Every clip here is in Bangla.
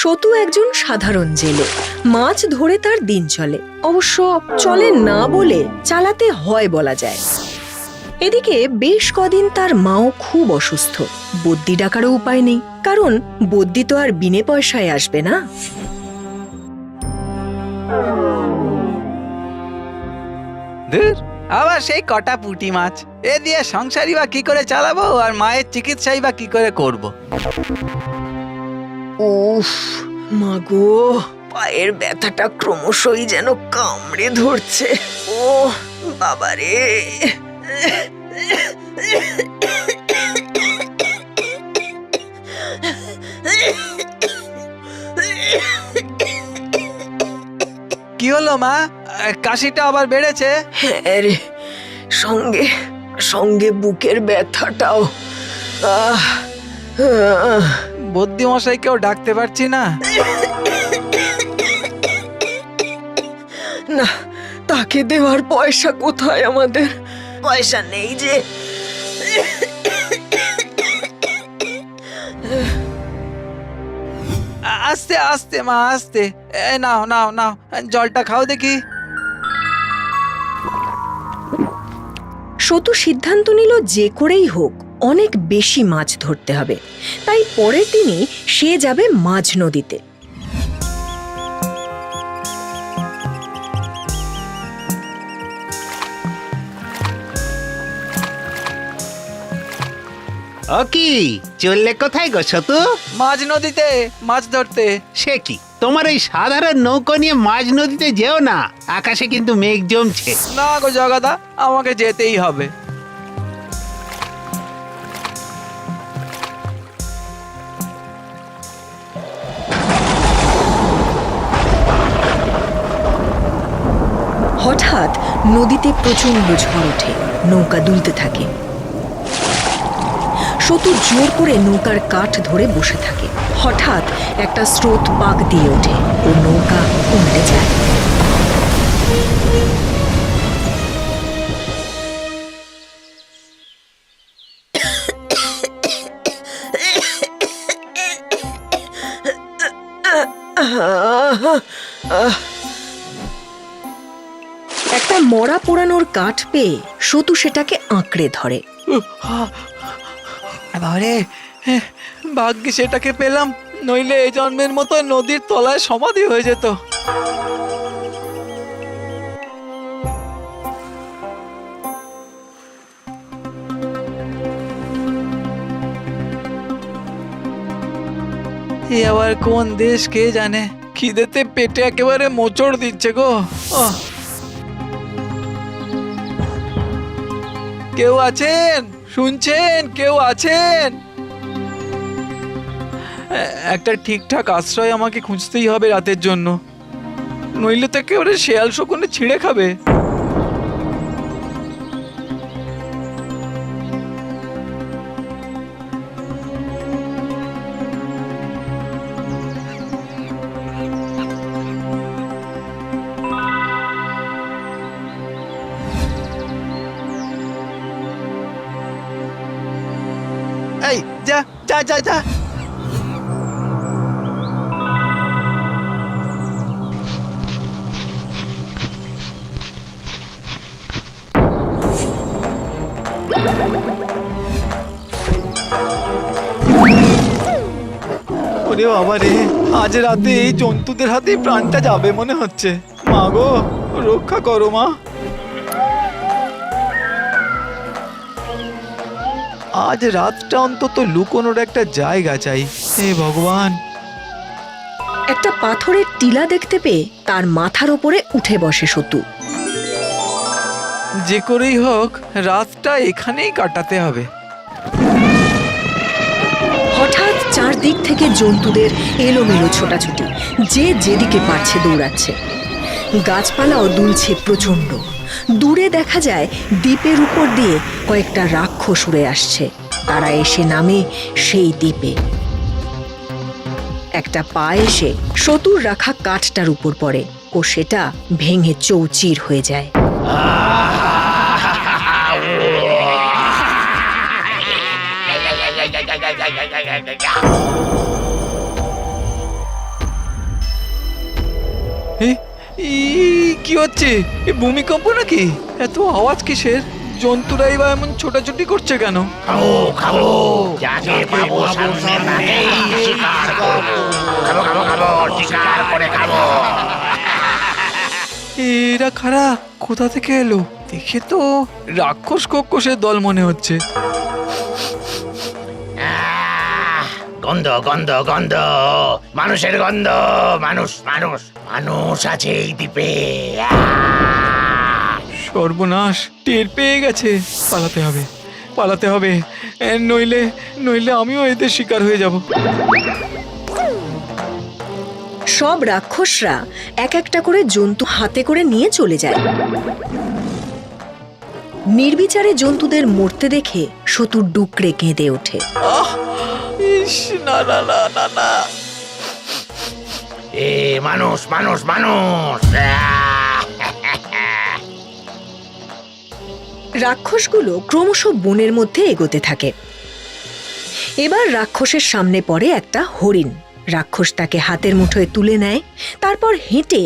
সতু একজন সাধারণ জেলে। মাছ ধরে তার দিন চলে, অবশ্য চলে না বলে চালাতে হয় বলা যায়। এদিকে বেশ কদিন তার মাও খুব অসুস্থ। বদ্যি ডাকারও উপায় নেই, কারণ বদ্যি তো আর বিনে পয়সায় আসবে না। আবার সেই কটা পুঁটি মাছ, এ দিয়ে সংসারই বা কি করে চালাবো, আর মায়ের চিকিৎসাই বা কি করে করব। উফ মাগো, পায়ের ব্যথাটা ক্রমশই যেন কামড়ে ধরছে। ও বাবারে, কি হলো মা, কাশিটা আবার বেড়েছে? হ্যাঁ রে, সঙ্গে সঙ্গে বুকের ব্যথাটাও। বদ্যি মশাইকেও ডাকতে পারছি না। না, তাকে দেওয়ার পয়সা কোথায় আমাদের? পয়সা নেই যে। আস্তে আস্তে মা, আস্তে। নাও নাও নাও, জলটা খাও দেখি। সতু সিদ্ধান্ত নিল যে করেই হোক অনেক বেশি মাছ ধরতে হবে। তাই পরের দিনই সে যাবে মাঝ নদীতে। ও কি, চললে কোথায় গো সতু? মাঝ নদীতে মাছ ধরতে। সে কি, তোমার এই সাধারণ নৌকো নিয়ে মাঝ নদীতে যেও না, আকাশে কিন্তু মেঘ জমছে। না গো জগাদা, আমাকে যেতেই হবে। হঠাৎ নদীতে প্রচন্ড ঝড় ওঠে, নৌকা দুলতে থাকে। সতু জোর করে নৌকার কাঠ ধরে বসে থাকে। হঠাৎ একটা স্রোত পাক দিয়ে ওঠে ও নৌকা উল্টে যায়। একটা মরা পোড়ানোর কাঠ পেয়ে সতু সেটাকে আঁকড়ে ধরে। বাবারে, ভাগ্যে সেটাকে পেলাম, নইলে এই জন্মের মতো নদীর তলায় সমাধি হয়ে যেত। এ আবার কোন দেশ কে জানে, খিদেতে পেটে একেবারে মোচড় দিচ্ছে গো। কেউ আছেন? শুনছেন? কেউ আছেন? একটা ঠিকঠাক আশ্রয় আমাকে খুঁজতেই হবে রাতের জন্য, নইলে তো একেবারে শেয়াল শকুনে ছিঁড়ে খাবে। এই যা যা যা যা। ওরে বাবা রে, আজ রাতে এই জন্তুদের হাতে প্রাণটা যাবে মনে হচ্ছে। মা গো, রক্ষা করো মা। আজ রাতটা অন্তত লুকোনোর একটা জায়গা চাই। হে ভগবান। একটা পাথরের টিলা দেখতে পেয়ে তার মাথার ওপরে উঠে বসে সতু। যে করেই হোক রাতটা এখানেই কাটাতে হবে। হঠাৎ চারদিক থেকে জন্তুদের এলোমেলো ছোটাছুটি, যে যেদিকে পারছে দৌড়াচ্ছে। গাছপালাও দুলছে প্রচন্ড। দূরে দেখা যায় দ্বীপের উপর দিয়ে কয়েকটা রাক্ষস উড়ে আসছে। তারা এসে নামে সেই দ্বীপে। একটা পা এসে সতুর রাখা কাঠটার উপর পড়ে ও সেটা ভেঙে চৌচির হয়ে যায়। কি হচ্ছে? এ ভূমিকম্প নাকি? এত আওয়াজ কিসের? জন্তুরাই বা এমন ছোটাছুটি করছে কেন? খাবো খাবো যাকে পাবো সামনে তাকেই শিকার করবো। খাবো খাবো খাবো শিকার করে খাবো। এরা খারা কোথা থেকে এলো? দেখে তো রাক্ষস কক্ষসের দল মনে হচ্ছে। গন্ধ গন্ধ গন্ধ, মানুষের গন্ধ। মানুষ মানুষ মানুষ আছে এই দ্বীপে। সর্বনাশ, টের পেয়ে গেছে। পালাতে হবে, পালাতে হবে, নইলে নইলে আমিও এদের শিকার হয়ে যাব। সব রাক্ষসরা এক একটা করে জন্তু হাতে করে নিয়ে চলে যায়। নির্বিচারে জন্তুদের মরতে দেখে সতু ডুকরে কেঁদে ওঠে। ইস, না না না না না। এ মানুষ মানুষ মানুষ। রাক্ষসগুলো ক্রমশ বনের মধ্যে এগোতে থাকে। এবার রাক্ষসের সামনে পড়ে একটা হরিণ। রাক্ষস তাকে হাতের মুঠোয় তুলে নেয়, তারপর হেঁটে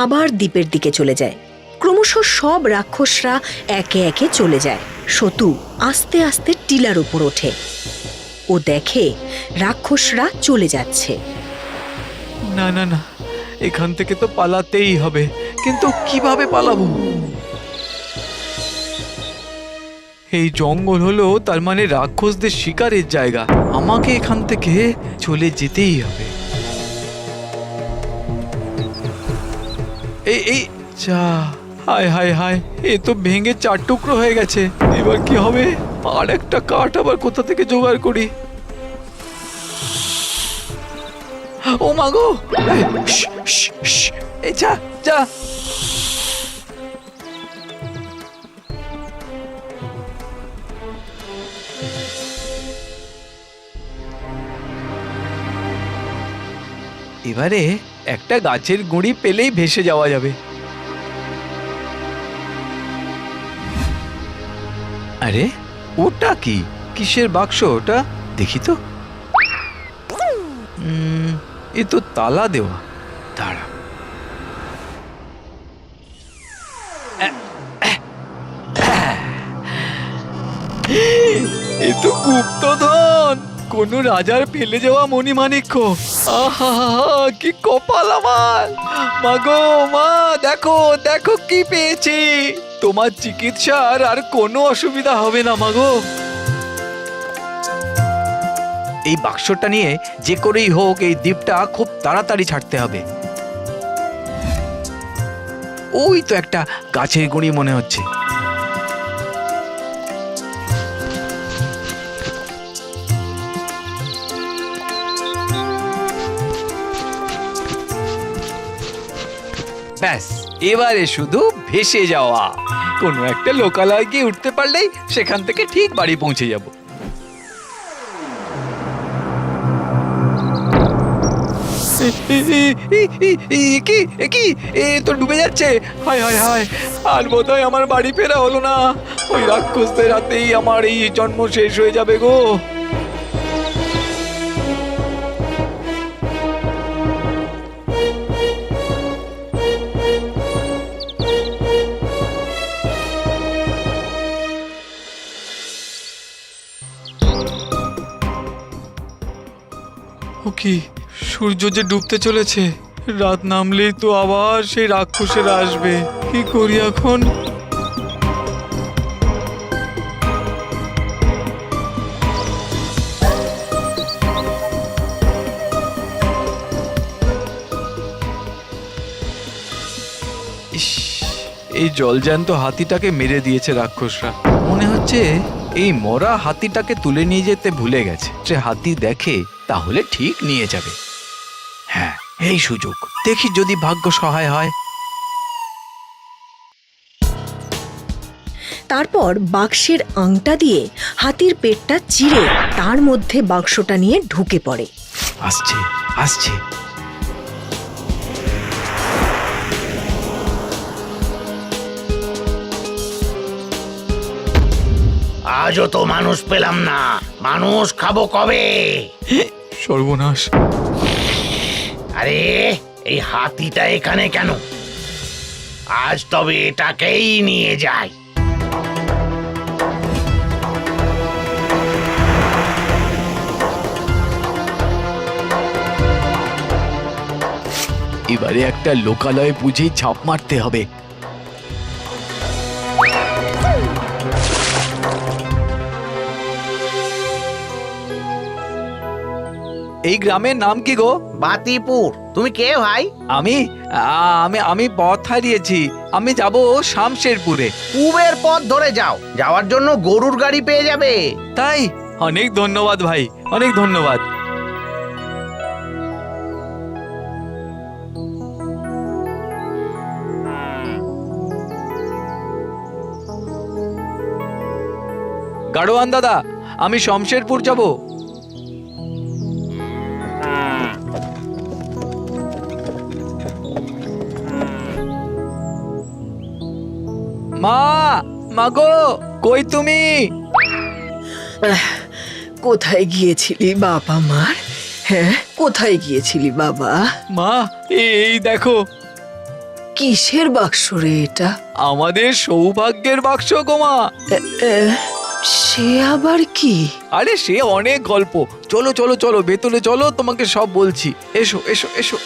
আবার দ্বীপের দিকে চলে যায়। ক্রমশ সব রাক্ষসরা একে একে চলে যায়। সতু আস্তে আস্তে টিলার উপর ওঠে। ও দেখে রাক্ষসরা চলে যাচ্ছে। না না না, এখান থেকে তো পালাতেই হবে, কিন্তু কিভাবে পালাবো? এই জঙ্গল হলো তার মানে রাক্ষসদের শিকারের জায়গা। আমাকে এখান থেকে চলে যেতেই হবে। এই এই যা, হায় হায় হায়, এ তো ভেঙে চার টুকরো হয়ে গেছে। এবার কি হবে? আর একটা কাঠ আবার কোথা থেকে জোগাড় করি? ও মাগো, এই যা যা। এবারে একটা গাছের গুঁড়ি পেলেই ভেসে যাওয়া যাবে। আরে ওটা কি? কিসের বাক্স ওটা? দেখি তো। এ তো তালা দেওয়া। দাঁড়া, এ তো গুপ্তধন, কোন রাজার ফেলে যাওয়া মণিমাণিক্য। আহা, কি কপাল আমার! মাগো মা, দেখো দেখো কি পেয়েছি। তোমার চিকিৎসার আর কোনো অসুবিধা হবে না মাগো। এই বাক্সটা নিয়ে যে করেই হোক এই দ্বীপটা খুব তাড়াতাড়ি ছাড়তে হবে। ওই তো একটা গাছের গুঁড়ি মনে হচ্ছে। ব্যাস, এবারে শুধু ভেসে যাওয়া। কোনো একটা লোকালয়ে গিয়ে উঠতে পারলেই সেখান থেকে ঠিক বাড়ি পৌঁছে যাব। কি এ তো ডুবে যাচ্ছে। হায় হায় হায়, আর বোধহয় আমার বাড়ি ফেরা হলো না। ওই রাক্ষসদের হাতেই আমার এই জন্ম শেষ হয়ে যাবে গো। ও কি, সূর্য যে ডুবতে চলেছে। রাত নামলেই তো আবার সেই রাক্ষসেরা আসবে। কি করি এখন? ইস, এই জলজ্যান্ত হাতিটাকে মেরে দিয়েছে রাক্ষসরা। মনে হচ্ছে এই মরা হাতিটাকে তুলে নিয়ে যেতে ভুলে গেছে। সে হাতি দেখে তাহলে ঠিক নিয়ে যাবে। হ্যাঁ, এই সুযোগ, দেখি যদি ভাগ্য সহায় হয়। তারপর বাক্সের আংটা দিয়ে হাতির পেটটা চিরে তার মধ্যে বাক্সটা নিয়ে ঢুকে পড়ে। আসছে আসছে। আজও তো মানুষ পেলাম না। মানুষ খাবো কবে? সর্বনাশ! আরে এই হাতিটা এখানে কেন? আজ তবে এটাকেই নিয়ে যাই। এবারে একটা লোকালয় বুঝেই ছাপ মারতে হবে। এই গ্রামের নাম কি গো? বাতিপুর। তুমি কে ভাই? আমি আমি আমি পথ হারিয়েছি। আমি যাব শামশেরপুরে। পূবের পথ ধরে যাও, যাওয়ার জন্য গরুর গাড়ি পেয়ে যাবে। তাই? অনেক ধন্যবাদ ভাই, অনেক ধন্যবাদ। গাড়োয়ান দাদা, আমি শমশেরপুর যাব। মা, মাগো, কই তুমি? কোথায় গিয়েছিলি বাবা মার? হ্যাঁ, কোথায় গিয়েছিলি বাবা? মা, এই দেখো, কিসের বাক্স রে এটা? আমাদের সৌভাগ্যের বাক্স গো মা। এ, সে আবার কি? আরে সে অনেক গল্প। চলো চলো চলো, ভেতরে চলো, তোমাকে সব বলছি। এসো এসো এসো।